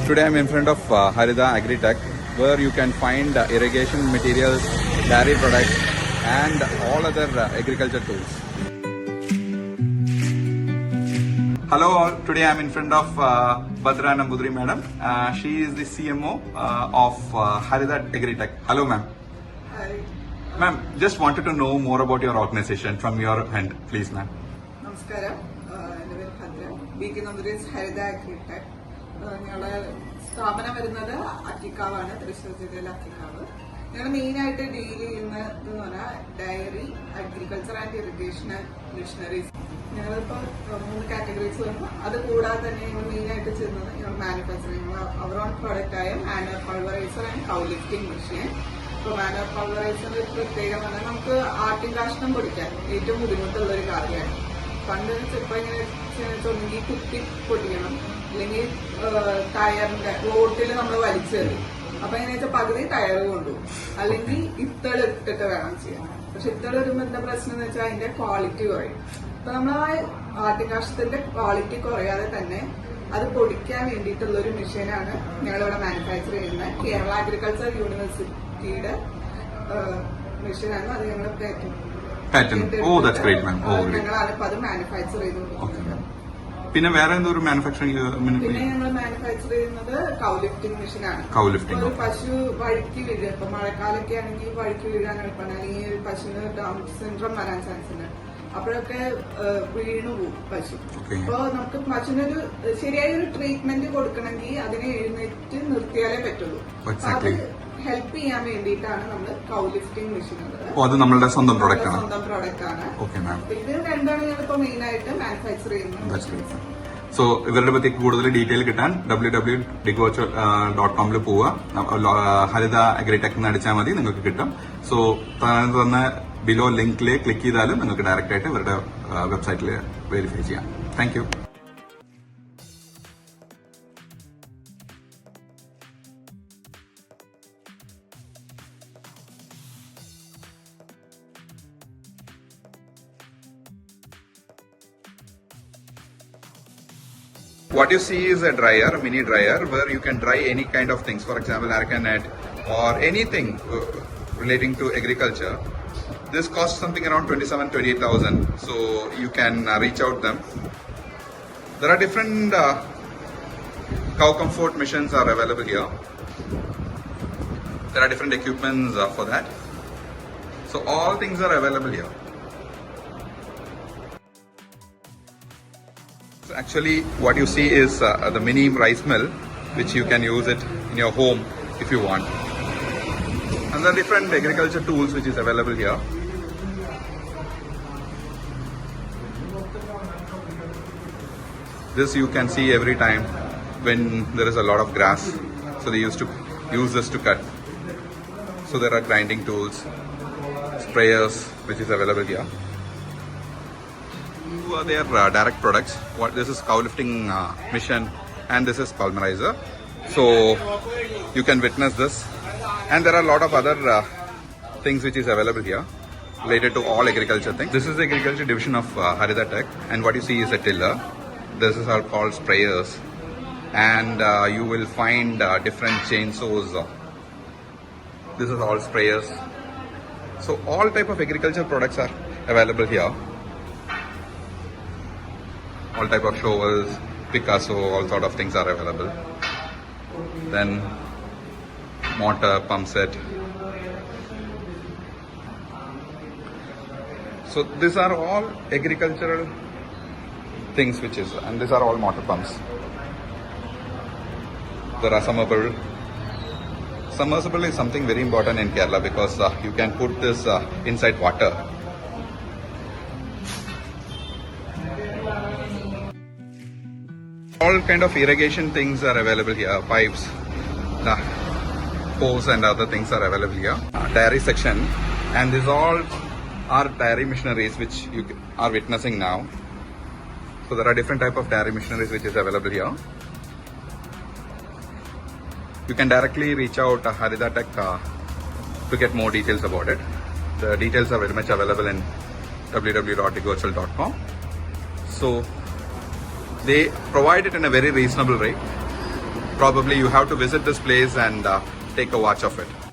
Today I'm in front of Harida Agritech, where you can find irrigation materials, dairy products and all other agriculture tools. Hello all, today I'm in front of Bhadra Nambudri madam. She is the CMO of Harida Agritech. Hello ma'am. Hi. Ma'am, just wanted to know more about your organization from your end, please ma'am. നമസ്കാരം, എൻ്റെ പേര് ഭദ്ര. ബി.കെ. നമ്പൂതിരീസ് ഹരിത agritech. ഞങ്ങളുടെ സ്ഥാപനം വരുന്നത് അക്കിക്കാവാണ്, തൃശ്ശൂർ ജില്ലയിലെ അക്കിക്കാവ്. ഞങ്ങൾ മെയിനായിട്ട് deal ചെയ്യുന്നത് എന്ന് പറഞ്ഞാൽ dairy, agriculture and irrigation machineries. ഞങ്ങളിപ്പോൾ 3 കാറ്റഗറീസ് വരുമ്പോൾ അത് കൂടാതെ തന്നെ ഞങ്ങൾ മെയിനായിട്ട് ചെയ്യുന്നത് ഞങ്ങൾ മാനുഫാക്ചറിങ്, അവർ ഓൺ പ്രോഡക്റ്റായ manual pulveriser and cow lifting machine. ഇപ്പോൾ മാനുവൽ പൾവറൈസറിന്റെ പ്രത്യേകം പറഞ്ഞാൽ നമുക്ക് ആട്ടിൻ കാഷ്ടം പൊടിക്കാൻ ഏറ്റവും ബുദ്ധിമുട്ടുള്ള ഒരു കാര്യമാണ്. പണ്ട് ചിലപ്പോൾ ഇങ്ങനെ ഒന്നെങ്കിൽ കുത്തി പൊട്ടിക്കണം, അല്ലെങ്കിൽ ടയറിന്റെ റോട്ടിൽ നമ്മൾ വലിച്ചെറിയും. അപ്പൊ എങ്ങനെ വെച്ചാൽ പകുതി ടയർ കൊണ്ടുപോകും, അല്ലെങ്കിൽ ഇത്തള് ഇട്ടിട്ട് വേണം ചെയ്യാൻ. പക്ഷെ ഇത്തള് വരുമ്പോൾ എന്താ പ്രശ്നം എന്ന് വെച്ചാൽ അതിന്റെ ക്വാളിറ്റി കുറയും. അപ്പൊ നമ്മൾ ആ ആട്ടിൻകാഷ്ടത്തിന്റെ ക്വാളിറ്റി കുറയാതെ തന്നെ അത് പൊടിക്കാൻ വേണ്ടിയിട്ടുള്ള ഒരു മെഷീനാണ് ഞങ്ങളിവിടെ മാനുഫാക്ചർ ചെയ്യുന്നത്. കേരള അഗ്രികൾച്ചർ യൂണിവേഴ്സിറ്റിയുടെ മെഷീനാണ്. അത് ഞങ്ങൾ ഞങ്ങളാണ് ഇപ്പൊ അത് മാനുഫാക്ചർ ചെയ്തുകൊണ്ടിരിക്കുന്നത്. പിന്നെ വേറെ എന്തൊരു മാനുഫാക്ചറിംഗ്? പിന്നെ ഞങ്ങൾ മാനുഫാക്ചർ ചെയ്യുന്നത് കൗ ലിഫ്റ്റിംഗ് മെഷീനാണ്. ഒരു പശു വഴുക്കി വീഴുക, ഇപ്പൊ മഴക്കാലൊക്കെ ആണെങ്കിൽ വഴുക്കി വീഴാൻ എളുപ്പമാണ്, അല്ലെങ്കിൽ ഒരു പശുവിന് ഡൗൺ സിൻഡ്രോം വരാൻ ചാൻസ് ഉണ്ട്. അപ്പോഴൊക്കെ വീണു പോകും പശു. അപ്പൊ നമുക്ക് പശുവിനൊരു ശരിയായ ഒരു ട്രീറ്റ്മെന്റ് കൊടുക്കണമെങ്കിൽ അതിനെ എഴുന്നേറ്റ് നിർത്തിയാലേ പറ്റുള്ളൂ. അത് ഹെൽപ്പ് ചെയ്യാൻ വേണ്ടിയിട്ടാണ് നമ്മൾ കൗ ലിഫ്റ്റിംഗ് മെഷീൻ ഉള്ളത്. അത് നമ്മളുടെ സ്വന്തം പ്രോഡക്റ്റ് ആണ്. ഇത് രണ്ടാണ് ഞങ്ങളിപ്പോ മെയിൻ ആയിട്ട് മാനുഫാക്ചർ ചെയ്യുന്നത്. സോ ഇവരുടെ പറ്റി കൂടുതൽ ഡീറ്റെയിൽ കിട്ടാൻ www.digvirtual.com പോവുക, ഹരിത അഗ്രിടെക് എന്ന് അടിച്ചാൽ മതി, നിങ്ങൾക്ക് കിട്ടും. സോ തന്നെ ബിലോ ലിങ്കിൽ ക്ലിക്ക് ചെയ്താലും നിങ്ങൾക്ക് ഡയറക്റ്റ് ആയിട്ട് ഇവരുടെ വെബ്സൈറ്റിൽ വെരിഫൈ ചെയ്യാം. Thank you. What you see is a dryer, a mini dryer, where you can dry any kind of things. For example, areca nut or anything relating to agriculture. This costs something around 27,000-28,000. So you can reach out them. There are different cow comfort machines are available here. There are different equipments for that. So all things are available here. Actually, what you see is the mini rice mill, which you can use it in your home if you want. And there are different agriculture tools which is available here. This you can see every time when there is a lot of grass. So they used to use this to cut. So there are grinding tools, sprayers, which is available here. They are direct products. This is cow lifting mission, and this is pulverizer. So you can witness this, and there are a lot of other things which is available here related to all agriculture things. This is the agriculture division of Harida Tech, and what you see is a tiller. This is all called sprayers, and you will find different chainsaws. This is all sprayers. So all type of agriculture products are available here. All type of shovels, Picasso, all sort of things are available. Then motor, pump set. So these are all agricultural things and these are all motor pumps. There are submersible. Submersible is something very important in Kerala because you can put this inside water. All kind of irrigation things are available here. Pipes, hose and other things are available here. Dairy section, and these all are dairy machineries which you are witnessing now. So there are different type of dairy machineries which is available here. You can directly reach out Harida Tech to get more details about it. The details are very much available in www.digvirtual.com. So they provide it in a very reasonable rate. probably you have to visit this place and take a watch of it.